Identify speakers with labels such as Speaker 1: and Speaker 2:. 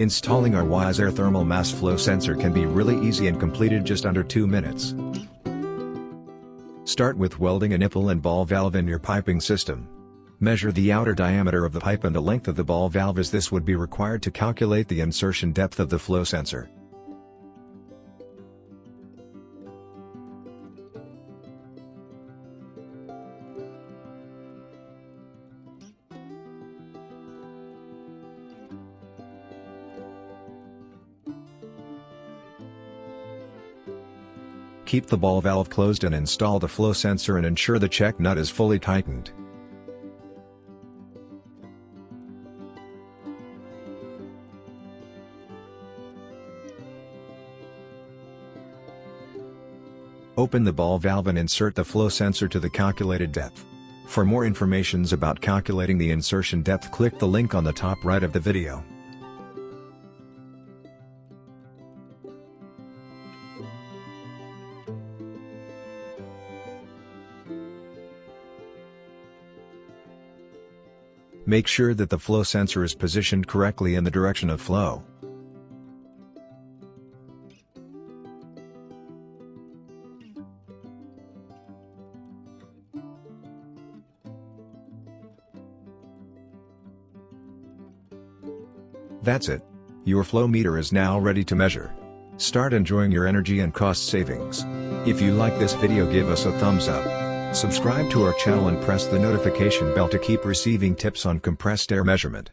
Speaker 1: Installing our WiseAir thermal mass flow sensor can be really easy and completed just under 2 minutes. Start with welding a nipple and ball valve in your piping system. Measure the outer diameter of the pipe and the length of the ball valve, as this would be required to calculate the insertion depth of the flow sensor. Keep the ball valve closed and install the flow sensor and ensure the check nut is fully tightened. Open the ball valve and insert the flow sensor to the calculated depth. For more information about calculating the insertion depth, click the link on the top right of the video. Make sure that the flow sensor is positioned correctly in the direction of flow. That's it. Your flow meter is now ready to measure. Start enjoying your energy and cost savings. If you like this video, give us a thumbs up. Subscribe to our channel and press the notification bell to keep receiving tips on compressed air measurement.